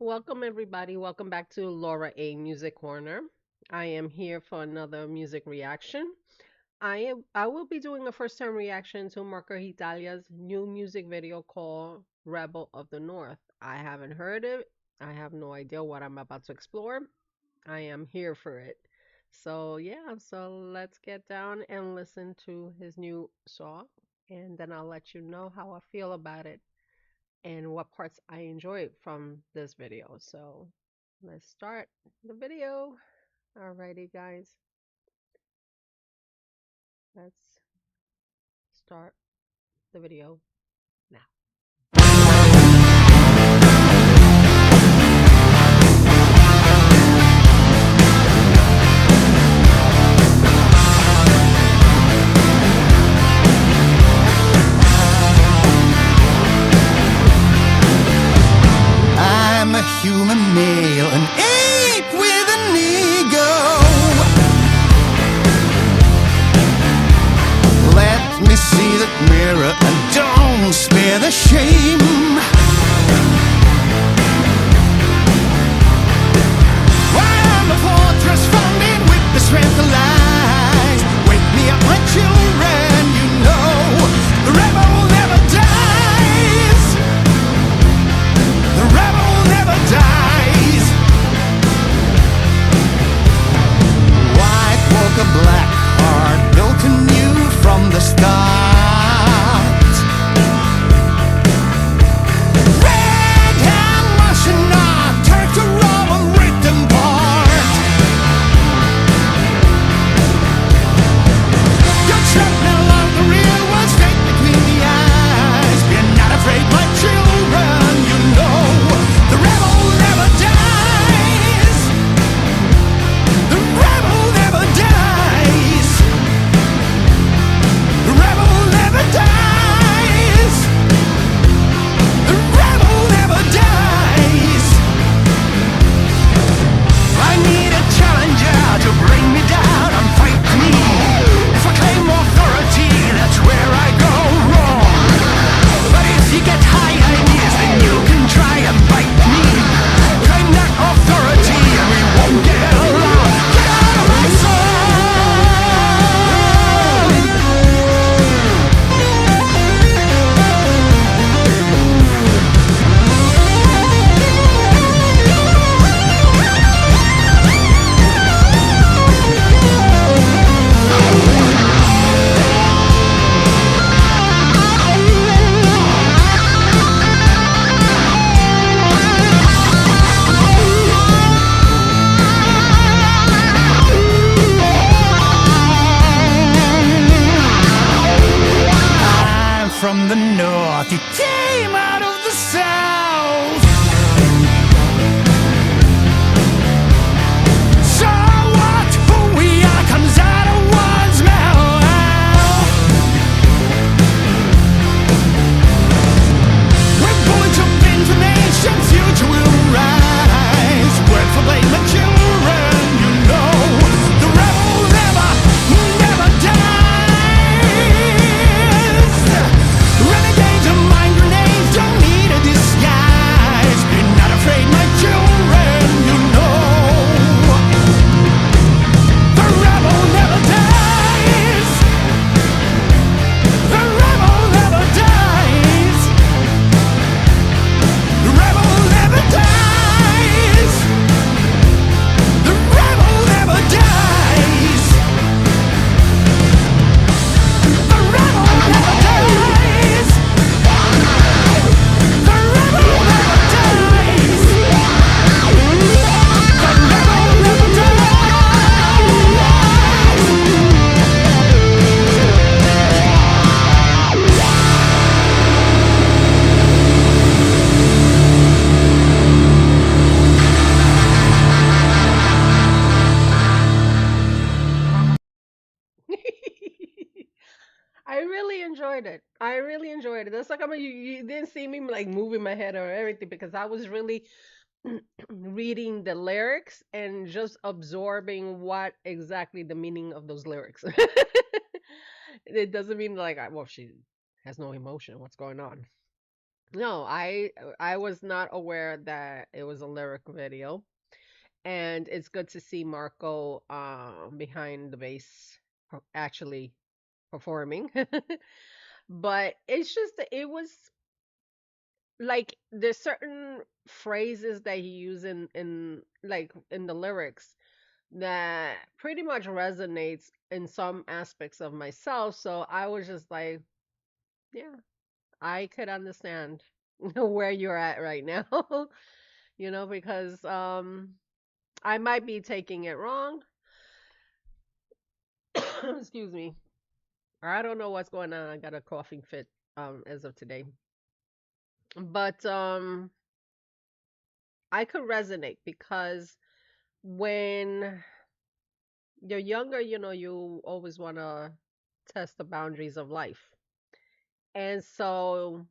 Welcome everybody. Welcome back to Laura A Music Corner. I am here for another music reaction. I will be doing a first time reaction to Marko Hietala's new music video called Rebel of the North. I haven't heard it. I have no idea what I'm about to explore. I am here for it. So let's get down and listen to his new song and then I'll let you know how I feel about it and what parts I enjoyed from this video. So let's start the video. Alrighty, guys, let's start the video now. I'm a human male, an ape with an ego. Let me see that mirror and don't spare the shame. I'm a fortress founded with the strength of lies. Wake me up, my children, you know the rebel never dies. The rebel never dies. White walker, black heart, built anew from the start. Red hand, Russian art, Turk to Roman written part. Your treadmill on the real was straight between the eyes. Be not afraid, my children, you know the rebel never dies. The rebel never dies. The rebel never dies. The rebel never dies. I need a challenger to bring me down and fight me. If I claim authority, that's where I go wrong. But if you get high ideas, then you can try and bite me. Claim that authority and we won't get along. Get out of my sight. I'm from the north, you came out of the south. So what? Who we are comes out of one's mouth. With bullets of information, future will rise. Word for blame, my children, you know the rebel never dies. Renegades and mind grenades don't need a disguise. Be not afraid, my children, you know the rebel never dies. The rebel never dies. The rebel never dies. The rebel never dies. The rebel never dies. The rebel never dies. The rebel never I really enjoyed it. I really enjoyed it. That's like you didn't see me like moving my head or everything because I was really reading the lyrics and just absorbing what exactly the meaning of those lyrics. It doesn't mean like, well, she has no emotion. What's going on? No, I was not aware that it was a lyric video, and it's good to see Marco behind the bass actually performing. But it's just that it was like there's certain phrases that he used in like in the lyrics that pretty much resonates in some aspects of myself. So I was just like, yeah, I could understand where you're at right now. Because I might be taking it wrong. Excuse me. Or I don't know what's going on. I got a coughing fit as of today. But I could resonate because when you're younger, you always want to test the boundaries of life. And so,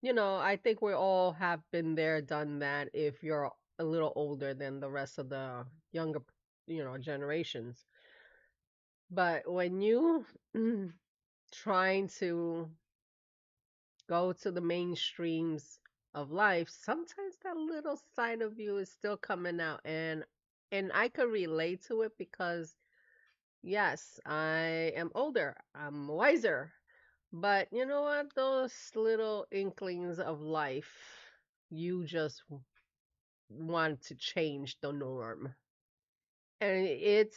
I think we all have been there, done that if you're a little older than the rest of the younger, generations. But when you trying to go to the mainstreams of life, sometimes that little side of you is still coming out, and I could relate to it because yes, I am older, I'm wiser. But you know what? Those little inklings of life, you just want to change the norm. And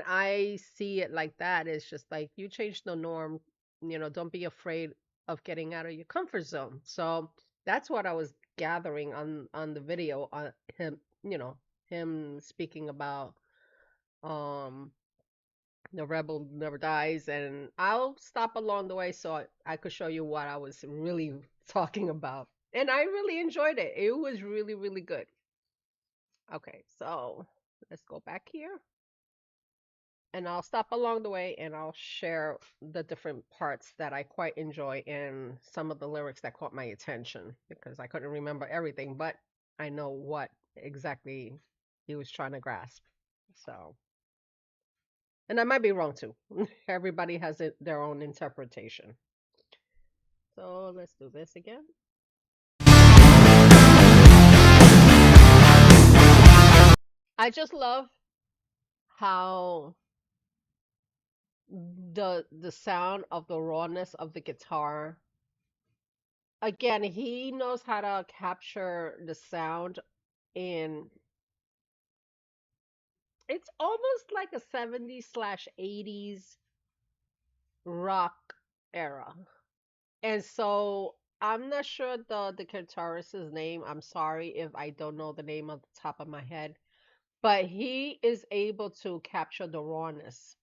I see it like that. It's just like you change the norm, don't be afraid of getting out of your comfort zone. So that's what I was gathering on the video on him, him speaking about um the rebel never dies, and I'll stop along the way so I could show you what I was really talking about. And I really enjoyed it. It was really, really good. Okay, so let's go back here. And I'll stop along the way and I'll share the different parts that I quite enjoy and some of the lyrics that caught my attention because I couldn't remember everything, but I know what exactly he was trying to grasp. So, and I might be wrong too. Everybody has their own interpretation. So let's do this again. I just love how the sound of the rawness of the guitar. Again, he knows how to capture the sound in it's almost like a 70s slash 80s rock era. And so I'm not sure the guitarist's name. I'm sorry if I don't know the name off the top of my head, but he is able to capture the rawness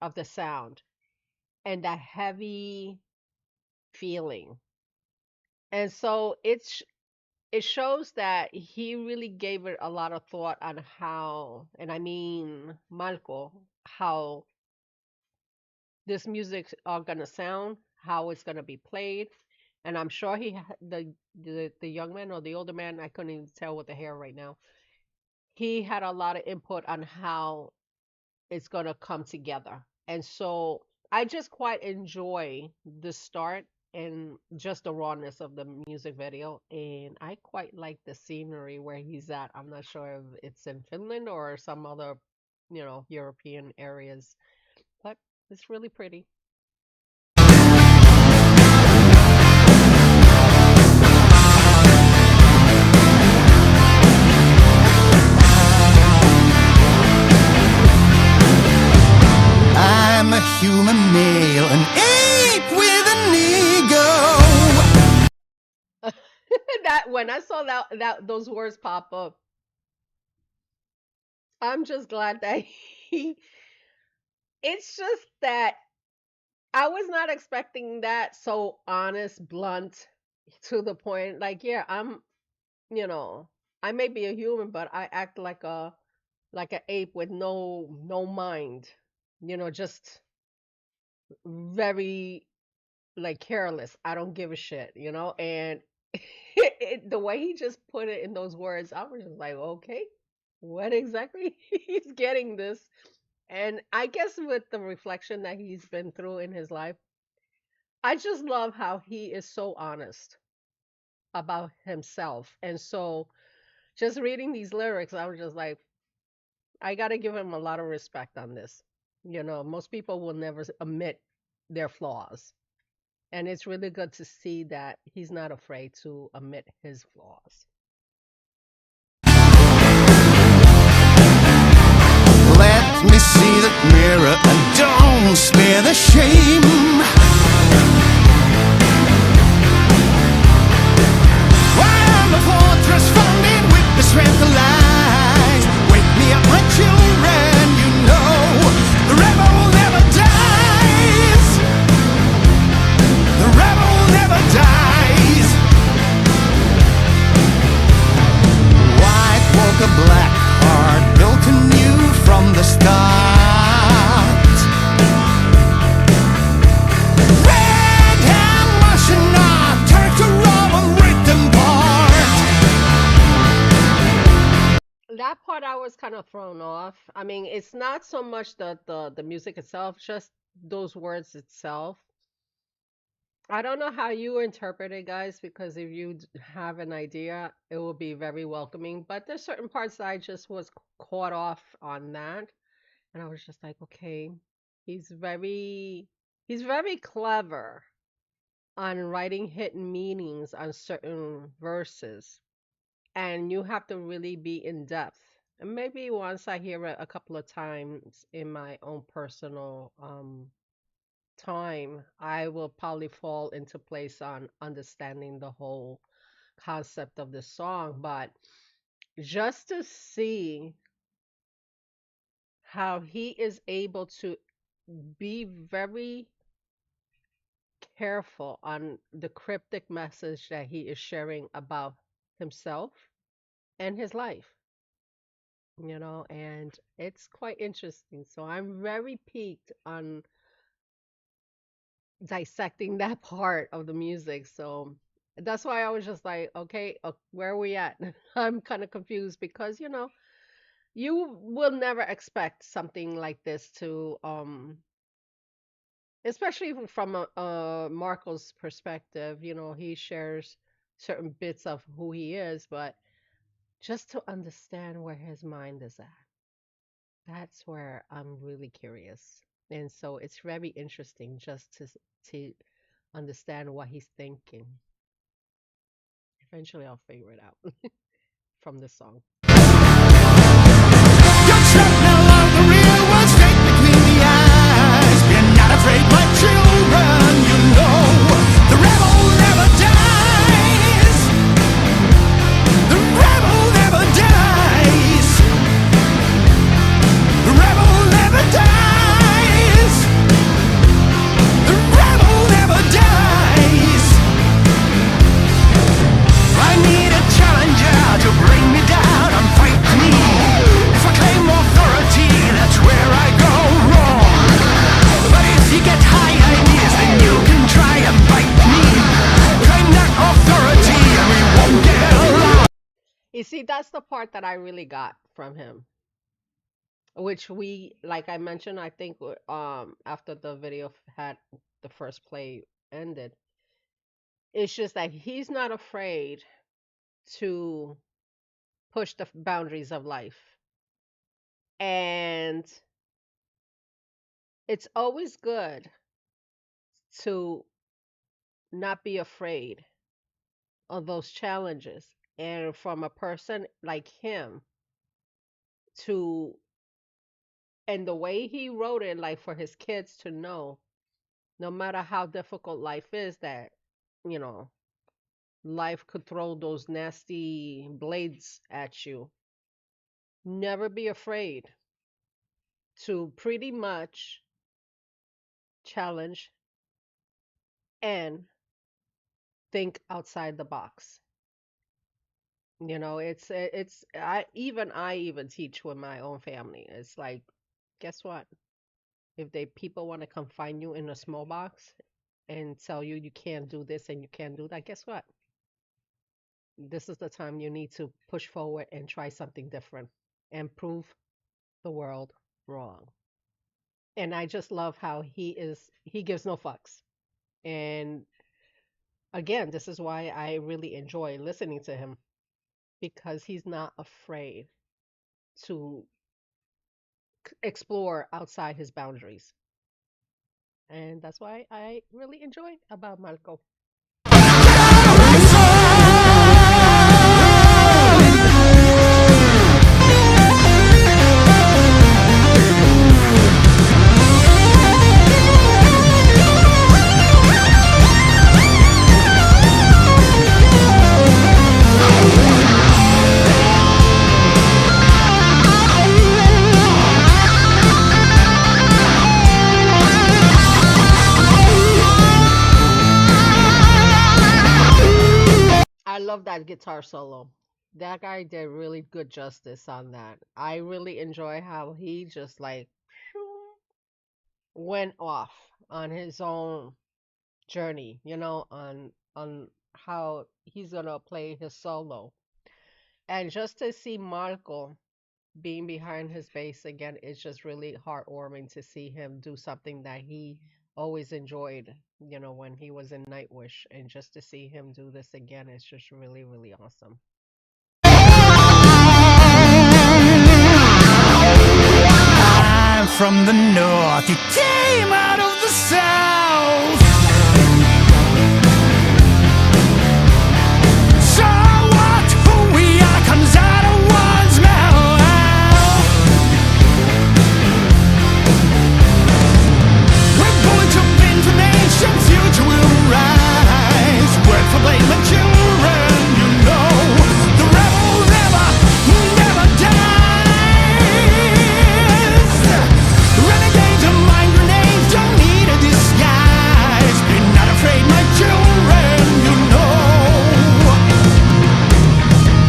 of the sound and that heavy feeling. And so it shows that he really gave it a lot of thought on how, and I mean Marco, how this music are gonna sound, how it's gonna be played, and I'm sure the young man or the older man, I couldn't even tell with the hair right now. He had a lot of input on how it's gonna come together, and so I just quite enjoy the start and just the rawness of the music video, and I quite like the scenery where he's at. I'm not sure if it's in Finland or some other, European areas, but it's really pretty. I'm a human male, an ape with an ego. That when I saw that those words pop up, I'm just glad that he it's just that I was not expecting that so honest, blunt to the point. Like, yeah, you know, I may be a human, but I act like an ape with no mind. Just very like careless. I don't give a shit. And the way he just put it in those words, I was just like, okay, what exactly he's getting this. And I guess with the reflection that he's been through in his life, I just love how he is so honest about himself. And so just reading these lyrics, I was just like, I got to give him a lot of respect on this. You know, most people will never admit their flaws. And it's really good to see that he's not afraid to admit his flaws. Let me see that mirror and don't spare the shame. While the fortress founded with the strength of lies. Wake me up, my children, you know the rebel never dies. The rebel never dies. White walker, black heart, built anew from the start. Red hand Russian art, turn to Roman written part. That part I was kind of thrown off. I mean, it's not so much the music itself, just those words itself. I don't know how you interpret it, guys, because if you have an idea, it will be very welcoming. But there's certain parts that I just was caught off on that, and I was just like, okay, he's very he's very clever on writing hidden meanings on certain verses, and you have to really be in depth. And maybe once I hear it a couple of times in my own personal time, I will probably fall into place on understanding the whole concept of the song. But just to see how he is able to be very careful on the cryptic message that he is sharing about himself and his life, and it's quite interesting. So I'm very piqued on dissecting that part of the music. So that's why I was just like, okay, where are we at? I'm kind of confused because, you will never expect something like this to, especially from Marco's perspective. He shares certain bits of who he is, but just to understand where his mind is at, that's where I'm really curious. And so it's very interesting just to understand what he's thinking. Eventually, I'll figure it out from the song. Don't shut no longer real one straight between the eyes. You're not afraid, my children, you know the rebel never dies. The rebel never dies. The rebel never dies. The rebel never dies. I need a challenger to bring me down and fight me. If I claim authority, that's where I go wrong. But if you get high ideas, then you can try and bite me. Claim that authority and we won't get along. You see, that's the part that I really got from him, which like I mentioned, I think after the video had the first play ended, it's just that he's not afraid to push the boundaries of life. And it's always good to not be afraid of those challenges. And from a person like him to, and the way he wrote it, like for his kids to know, no matter how difficult life is, that, you know, life could throw those nasty blades at you. Never be afraid to pretty much challenge and think outside the box. I even teach with my own family. It's like, guess what? If they people want to confine you in a small box and tell you you can't do this and you can't do that, guess what? This is the time you need to push forward and try something different and prove the world wrong. And I just love how he gives no fucks. And again, this is why I really enjoy listening to him because he's not afraid to explore outside his boundaries. And that's why I really enjoy about Marco. I love that guitar solo. That guy did really good justice on that. I really enjoy how he just like went off on his own journey, on how he's gonna play his solo. And just to see Marco being behind his bass again, it's just really heartwarming to see him do something that he always enjoyed, when he was in Nightwish. And just to see him do this again is just really, really awesome. I'm from the north, you came out of the south. So what? Who we are comes out of one's mouth. We're bullets of information, future will rise. Word for blame and children, you know. The rebel never, never dies. Renegades and mind grenades don't need a disguise. Be not afraid, my children, you know.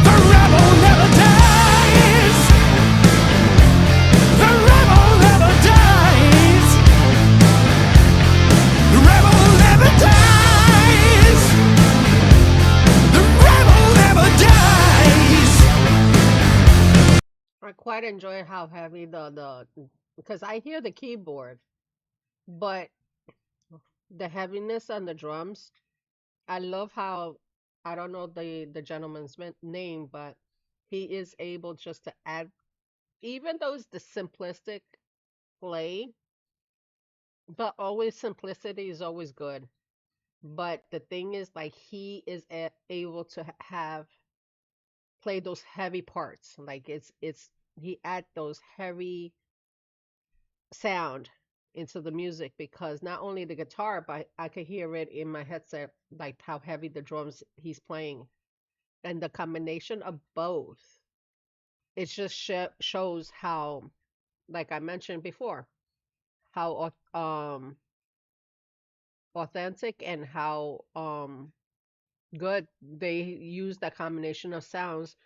The rebel never dies. The rebel never dies. The rebel never dies. The rebel never dies. I quite enjoy how heavy the because I hear the keyboard, but the heaviness on the drums, I love how I don't know the gentleman's name, but he is able just to add, even though it's the simplistic play, but always simplicity is always good. But the thing is, like, he is able to have play those heavy parts. Like it's he add those heavy sound into the music because not only the guitar, but I could hear it in my headset, like how heavy the drums he's playing, and the combination of both. It just shows how, like I mentioned before, how authentic and how good they use that combination of sounds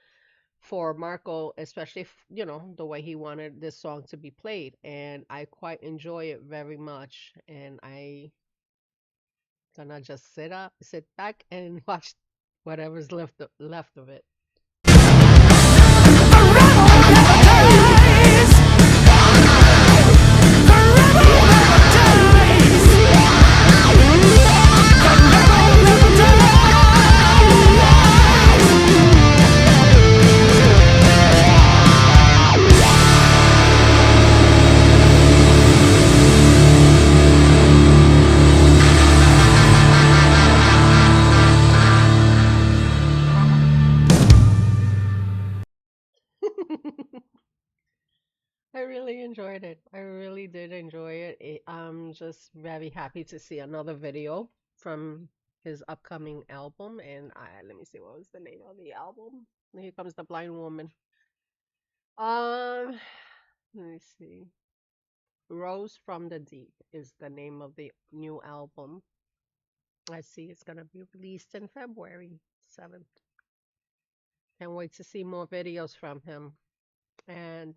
for Marco, especially the way he wanted this song to be played, and I quite enjoy it very much. And I gonna just sit back, and watch whatever's left of it. I really enjoyed it. I really did enjoy it. I'm just very happy to see another video from his upcoming album. And let me see, what was the name of the album? Here comes the blind woman. Um, let me see. Rose from the Deep is the name of the new album. I see it's gonna be released in February 7th. Can't wait to see more videos from him. And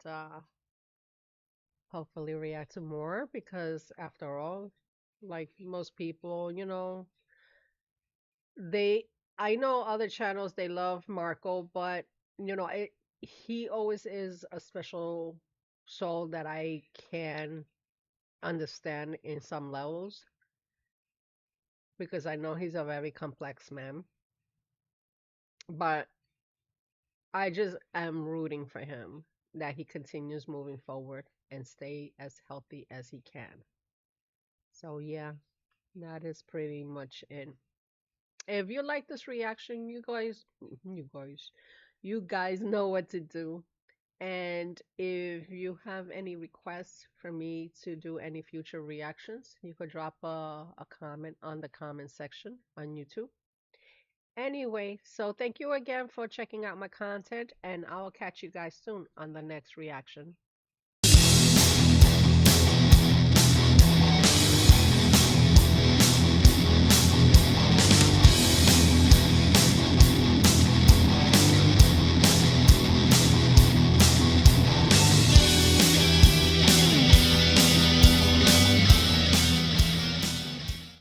hopefully react to more because after all, like most people, they I know other channels they love Marco, but he always is a special soul that I can understand in some levels. because I know he's a very complex man. But I just am rooting for him that he continues moving forward and stay as healthy as he can. So yeah, that is pretty much it. If you like this reaction, you guys know what to do. And if you have any requests for me to do any future reactions, you could drop a comment on the comment section on YouTube. Anyway, so thank you again for checking out my content, and I'll catch you guys soon on the next reaction.